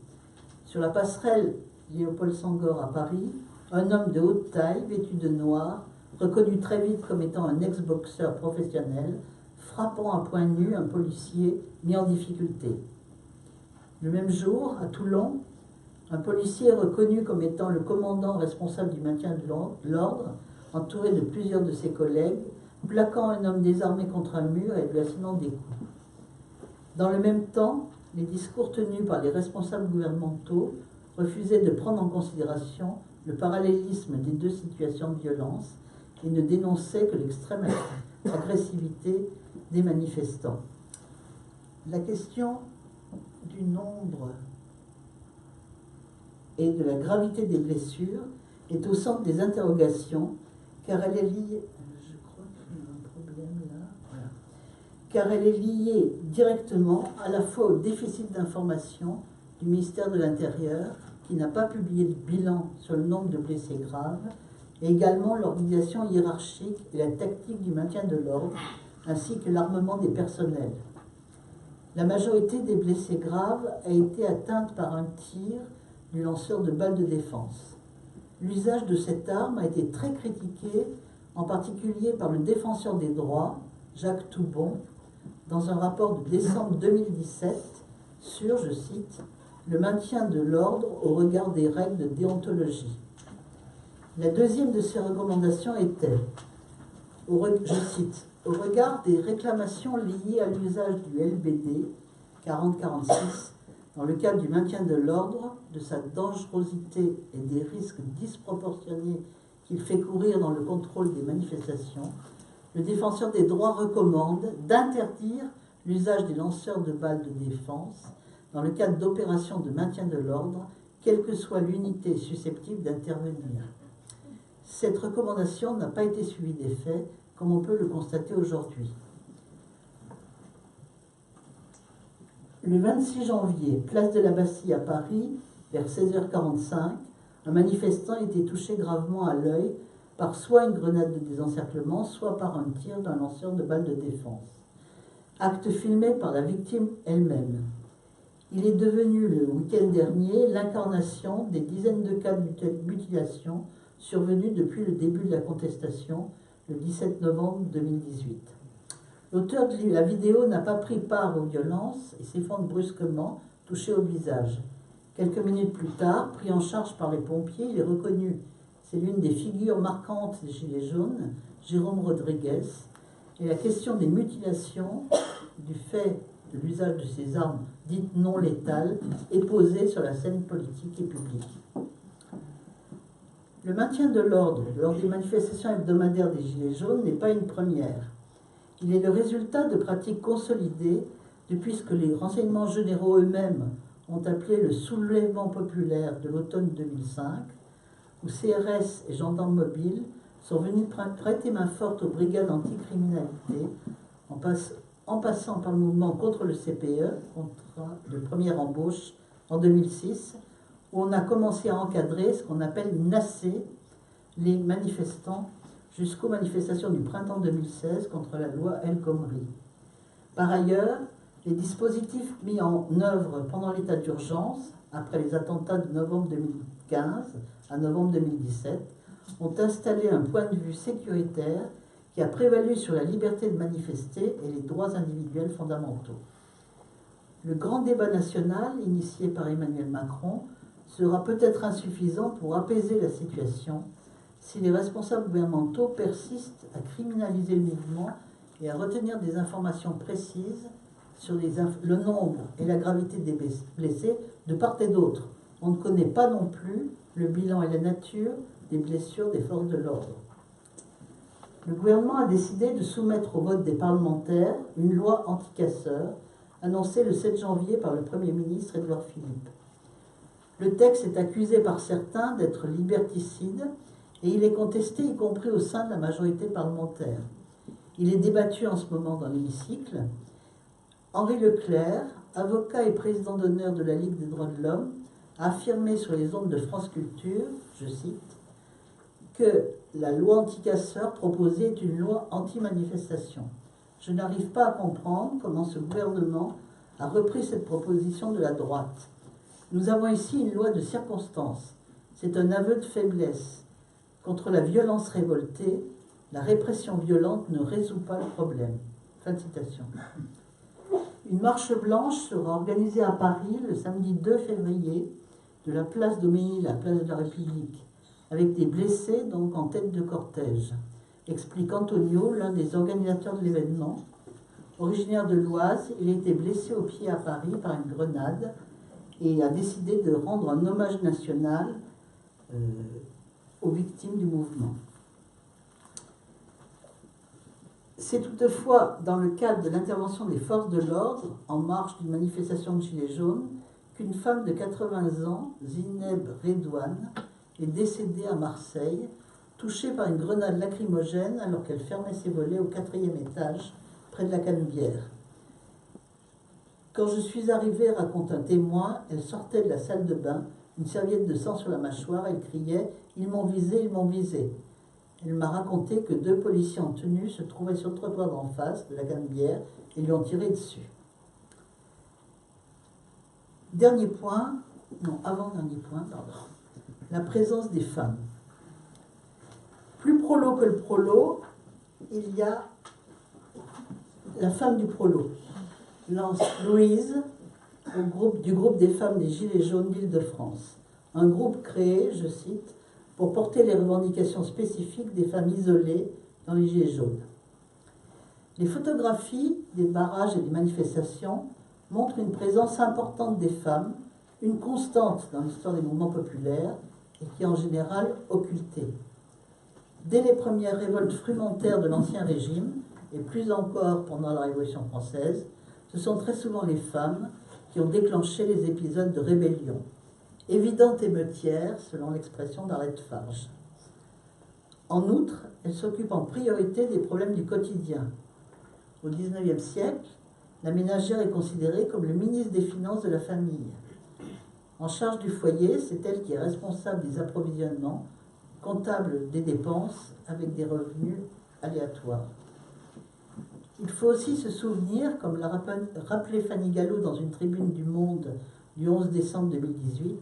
Sur la passerelle Léopold Senghor à Paris, un homme de haute taille, vêtu de noir, reconnu très vite comme étant un ex-boxeur professionnel, frappant à poing nu un policier mis en difficulté. Le même jour, à Toulon, un policier est reconnu comme étant le commandant responsable du maintien de l'ordre, entouré de plusieurs de ses collègues, plaquant un homme désarmé contre un mur et lui assénant des coups. Dans le même temps, les discours tenus par les responsables gouvernementaux refusaient de prendre en considération le parallélisme des 2 situations de violence et ne dénonçaient que l'extrême agressivité des manifestants. La question du nombre et de la gravité des blessures est au centre des interrogations, car elle est liée, je crois qu'il y a un problème là, voilà. Car elle est liée directement à la fois au déficit d'information du ministère de l'Intérieur, qui n'a pas publié de bilan sur le nombre de blessés graves, et également l'organisation hiérarchique et la tactique du maintien de l'ordre, ainsi que l'armement des personnels. La majorité des blessés graves a été atteinte par un tir du lanceur de balles de défense. L'usage de cette arme a été très critiqué, en particulier par le défenseur des droits, Jacques Toubon, dans un rapport de décembre 2017 sur, je cite, « le maintien de l'ordre au regard des règles de déontologie ». La deuxième de ces recommandations était, je cite, « au regard des réclamations liées à l'usage du LBD 4046 dans le cadre du maintien de l'ordre, de sa dangerosité et des risques disproportionnés qu'il fait courir dans le contrôle des manifestations, le défenseur des droits recommande d'interdire l'usage des lanceurs de balles de défense dans le cadre d'opérations de maintien de l'ordre, quelle que soit l'unité susceptible d'intervenir. » Cette recommandation n'a pas été suivie des faits, comme on peut le constater aujourd'hui. Le 26 janvier, place de la Bastille à Paris, vers 16h45, un manifestant a été touché gravement à l'œil par soit une grenade de désencerclement, soit par un tir d'un lanceur de balles de défense. Acte filmé par la victime elle-même. Il est devenu le week-end dernier l'incarnation des dizaines de cas de mutilation survenus depuis le début de la contestation, le 17 novembre 2018. L'auteur de la vidéo n'a pas pris part aux violences et s'effondre brusquement, touché au visage. Quelques minutes plus tard, pris en charge par les pompiers, il est reconnu. C'est l'une des figures marquantes des Gilets jaunes, Jérôme Rodriguez, et la question des mutilations, du fait de l'usage de ces armes dites non létales, est posée sur la scène politique et publique. Le maintien de l'ordre lors des manifestations hebdomadaires des Gilets jaunes n'est pas une première. Il est le résultat de pratiques consolidées depuis ce que les renseignements généraux eux-mêmes ont appelé le soulèvement populaire de l'automne 2005, où CRS et gendarmes mobiles sont venus prêter main forte aux brigades anticriminalité, en passant par le mouvement contre le CPE, contrat de première embauche, en 2006, où on a commencé à encadrer ce qu'on appelle nasser les manifestants jusqu'aux manifestations du printemps 2016 contre la loi El Khomri. Par ailleurs, les dispositifs mis en œuvre pendant l'état d'urgence, après les attentats de novembre 2015 à novembre 2017, ont installé un point de vue sécuritaire qui a prévalu sur la liberté de manifester et les droits individuels fondamentaux. Le grand débat national, initié par Emmanuel Macron, sera peut-être insuffisant pour apaiser la situation si les responsables gouvernementaux persistent à criminaliser le mouvement et à retenir des informations précises sur le nombre et la gravité des blessés de part et d'autre. On ne connaît pas non plus le bilan et la nature des blessures des forces de l'ordre. Le gouvernement a décidé de soumettre au vote des parlementaires une loi anti-casseurs, annoncée le 7 janvier par le Premier ministre Édouard Philippe. Le texte est accusé par certains d'être liberticide et il est contesté y compris au sein de la majorité parlementaire. Il est débattu en ce moment dans l'hémicycle. Henri Leclerc, avocat et président d'honneur de la Ligue des droits de l'homme, a affirmé sur les ondes de France Culture, je cite, que la loi anti-casseurs proposée est une loi anti-manifestation. Je n'arrive pas à comprendre comment ce gouvernement a repris cette proposition de la droite. Nous avons ici une loi de circonstance. C'est un aveu de faiblesse. Contre la violence révoltée, la répression violente ne résout pas le problème. Fin de citation. Une marche blanche sera organisée à Paris le samedi 2 février, de la place d'Aumônier à la place de la République, avec des blessés donc en tête de cortège, explique Antonio, l'un des organisateurs de l'événement. Originaire de l'Oise, il a été blessé au pied à Paris par une grenade et a décidé de rendre un hommage national aux victimes du mouvement. C'est toutefois dans le cadre de l'intervention des forces de l'ordre, en marge d'une manifestation de Gilets jaunes, qu'une femme de 80 ans, Zineb Redouane, est décédée à Marseille, touchée par une grenade lacrymogène alors qu'elle fermait ses volets au 4e étage, près de la Canebière. Quand je suis arrivée, raconte un témoin, elle sortait de la salle de bain, une serviette de sang sur la mâchoire, elle criait « Ils m'ont visé, ils m'ont visé ». Elle m'a raconté que 2 policiers en tenue se trouvaient sur le trottoir d'en face de la Canebière et lui ont tiré dessus. Dernier point, non, avant-dernier point, pardon, la présence des femmes. Plus prolo que le prolo, il y a la femme du prolo, Lance Louise, du groupe des femmes des Gilets jaunes d'Île-de-France. Un groupe créé, je cite, pour porter les revendications spécifiques des femmes isolées dans les Gilets jaunes. Les photographies des barrages et des manifestations montrent une présence importante des femmes, une constante dans l'histoire des mouvements populaires et qui est en général occultée. Dès les premières révoltes frumentaires de l'Ancien Régime, et plus encore pendant la Révolution française, ce sont très souvent les femmes qui ont déclenché les épisodes de rébellion, évidente émeutière, selon l'expression d'Arlette Farge. En outre, elles s'occupent en priorité des problèmes du quotidien. Au XIXe siècle, la ménagère est considérée comme le ministre des Finances de la famille. En charge du foyer, c'est elle qui est responsable des approvisionnements, comptable des dépenses avec des revenus aléatoires. Il faut aussi se souvenir, comme l'a rappelé Fanny Gallo dans une tribune du Monde du 11 décembre 2018,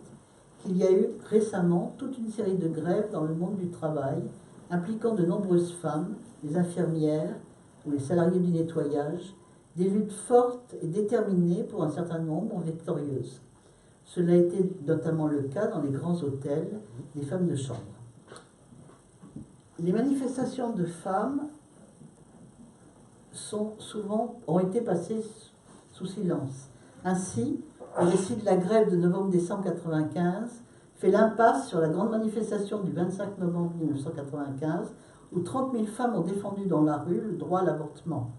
qu'il y a eu récemment toute une série de grèves dans le monde du travail impliquant de nombreuses femmes, les infirmières ou les salariés du nettoyage, des luttes fortes et déterminées pour un certain nombre victorieuses. Cela a été notamment le cas dans les grands hôtels des femmes de chambre. Les manifestations de femmes ont été passées sous silence. Ainsi, le récit de la grève de novembre-décembre 1995 fait l'impasse sur la grande manifestation du 25 novembre 1995 où 30 000 femmes ont défendu dans la rue le droit à l'avortement.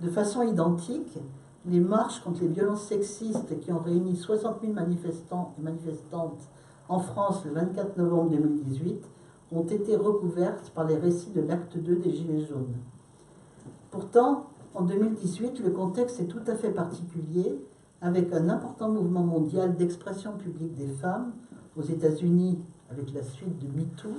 De façon identique, les marches contre les violences sexistes qui ont réuni 60 000 manifestants et manifestantes en France le 24 novembre 2018 ont été recouvertes par les récits de l'acte 2 des Gilets jaunes. Pourtant, en 2018, le contexte est tout à fait particulier, avec un important mouvement mondial d'expression publique des femmes, aux États-Unis avec la suite de MeToo,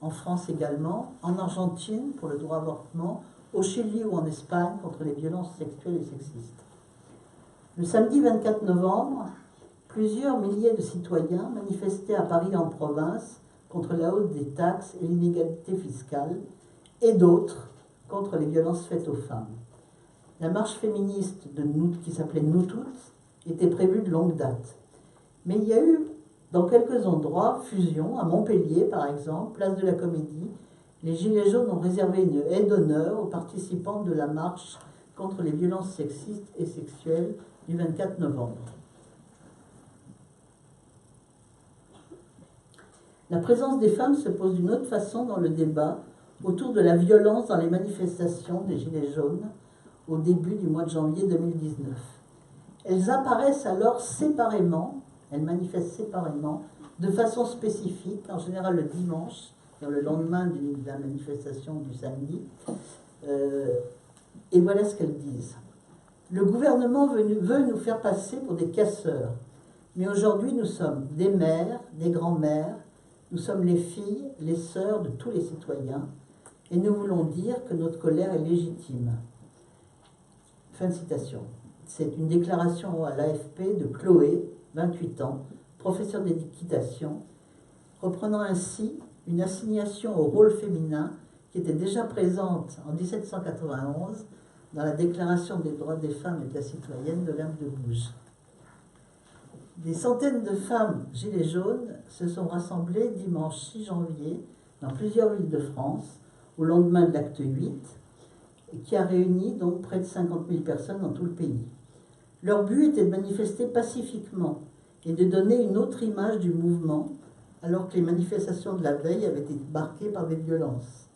en France également, en Argentine pour le droit à l'avortement, au Chili ou en Espagne contre les violences sexuelles et sexistes. Le samedi 24 novembre, plusieurs milliers de citoyens manifestaient à Paris et en province contre la hausse des taxes et l'inégalité fiscale, et d'autres contre les violences faites aux femmes. La marche féministe qui s'appelait Nous Toutes était prévue de longue date. Mais il y a eu, dans quelques endroits, fusion, à Montpellier par exemple, place de la Comédie, les Gilets jaunes ont réservé une haie d'honneur aux participantes de la marche contre les violences sexistes et sexuelles du 24 novembre. La présence des femmes se pose d'une autre façon dans le débat autour de la violence dans les manifestations des Gilets jaunes au début du mois de janvier 2019. Elles apparaissent alors séparément, elles manifestent séparément, de façon spécifique, en général le dimanche, le lendemain de la manifestation du samedi. Et voilà ce qu'elles disent. Le gouvernement veut nous faire passer pour des casseurs, mais aujourd'hui nous sommes des mères, des grands-mères, nous sommes les filles, les sœurs de tous les citoyens, et nous voulons dire que notre colère est légitime. Fin de citation. C'est une déclaration à l'AFP de Chloé, 28 ans, professeure d'équitation, reprenant ainsi une assignation au rôle féminin qui était déjà présente en 1791 dans la Déclaration des droits des femmes et de la citoyenne de l'Herbe de Gouges. Des centaines de femmes gilets jaunes se sont rassemblées dimanche 6 janvier dans plusieurs villes de France, au lendemain de l'acte 8, qui a réuni donc près de 50 000 personnes dans tout le pays. Leur but était de manifester pacifiquement et de donner une autre image du mouvement, alors que les manifestations de la veille avaient été marquées par des violences.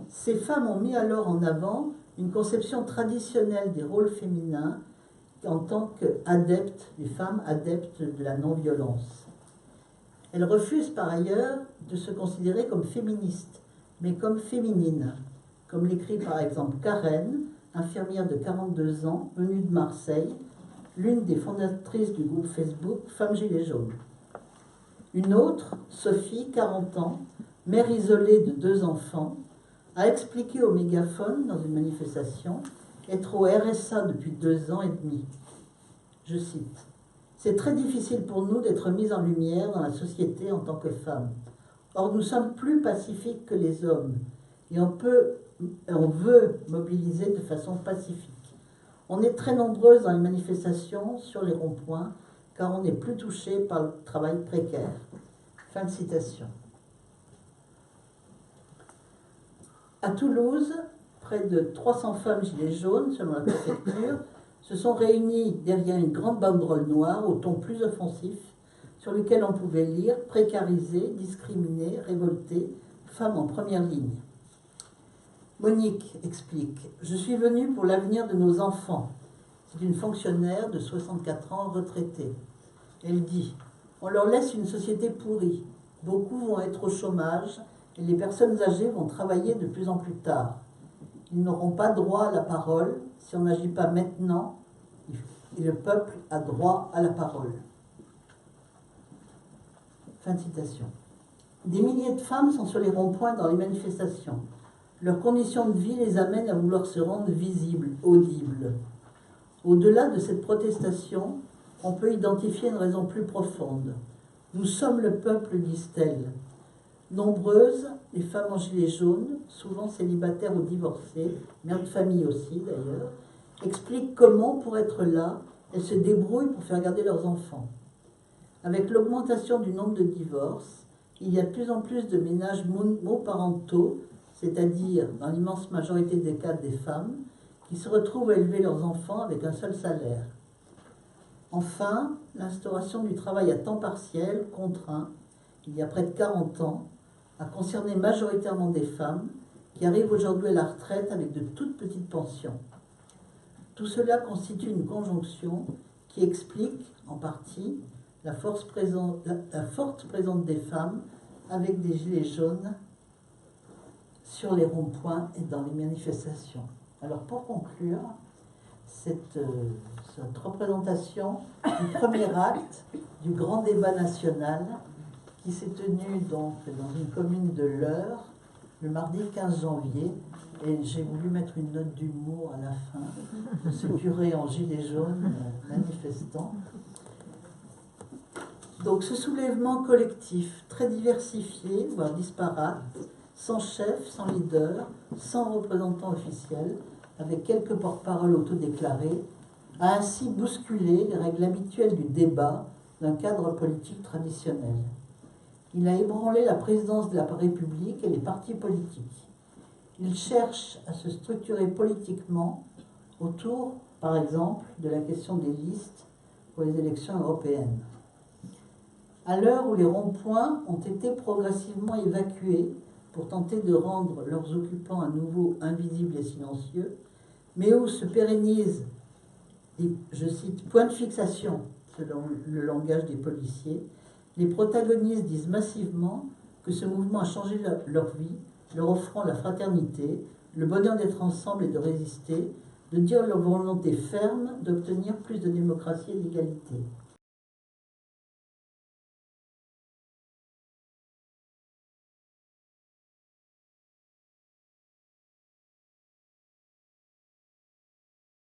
Ces femmes ont mis alors en avant une conception traditionnelle des rôles féminins en tant qu'adeptes, des femmes adeptes de la non-violence. Elles refusent par ailleurs de se considérer comme féministes, mais comme féminines, comme l'écrit par exemple Karen, infirmière de 42 ans, venue de Marseille, l'une des fondatrices du groupe Facebook Femmes Gilets jaunes. Une autre, Sophie, 40 ans, mère isolée de 2 enfants, a expliqué au mégaphone dans une manifestation être au RSA depuis 2 ans et demi. Je cite, « C'est très difficile pour nous d'être mises en lumière dans la société en tant que femmes. Or, nous sommes plus pacifiques que les hommes et on veut mobiliser de façon pacifique. On est très nombreuses dans les manifestations, sur les ronds-points, car on n'est plus touché par le travail précaire. » Fin de citation. À Toulouse, près de 300 femmes gilets jaunes, selon la préfecture, se sont réunies derrière une grande banderole noire au ton plus offensif, sur lequel on pouvait lire « Précarisées, discriminées, révoltées, femmes en première ligne ». Monique explique « Je suis venue pour l'avenir de nos enfants. » C'est une fonctionnaire de 64 ans retraitée. Elle dit « On leur laisse une société pourrie. Beaucoup vont être au chômage et les personnes âgées vont travailler de plus en plus tard. Ils n'auront pas droit à la parole si on n'agit pas maintenant et le peuple a droit à la parole. » Fin de citation. Des milliers de femmes sont sur les ronds-points dans les manifestations. Leurs conditions de vie les amènent à vouloir se rendre visibles, audibles. Au-delà de cette protestation, on peut identifier une raison plus profonde. Nous sommes le peuple, disent-elles. Nombreuses, les femmes en gilets jaunes, souvent célibataires ou divorcées, mères de famille aussi d'ailleurs, expliquent comment, pour être là, elles se débrouillent pour faire garder leurs enfants. Avec l'augmentation du nombre de divorces, il y a de plus en plus de ménages monoparentaux, c'est-à-dire dans l'immense majorité des cas des femmes, qui se retrouvent à élever leurs enfants avec un seul salaire. Enfin, l'instauration du travail à temps partiel contraint, il y a près de 40 ans, a concerné majoritairement des femmes qui arrivent aujourd'hui à la retraite avec de toutes petites pensions. Tout cela constitue une conjonction qui explique, en partie, la forte présence des femmes avec des gilets jaunes sur les ronds-points et dans les manifestations. Alors pour conclure, cette représentation du premier acte du grand débat national qui s'est tenu donc dans une commune de l'Eure le mardi 15 janvier, et j'ai voulu mettre une note d'humour à la fin de ce curé en gilet jaune manifestant. Donc ce soulèvement collectif, très diversifié, voire disparate, sans chef, sans leader, sans représentant officiel, avec quelques porte-paroles autodéclarés, a ainsi bousculé les règles habituelles du débat d'un cadre politique traditionnel. Il a ébranlé la présidence de la République et les partis politiques. Il cherche à se structurer politiquement autour, par exemple, de la question des listes pour les élections européennes. À l'heure où les ronds-points ont été progressivement évacués pour tenter de rendre leurs occupants à nouveau invisibles et silencieux, mais où se pérennisent des, je cite, points de fixation, selon le langage des policiers, les protagonistes disent massivement que ce mouvement a changé leur vie, leur offrant la fraternité, le bonheur d'être ensemble et de résister, de dire leur volonté ferme d'obtenir plus de démocratie et d'égalité.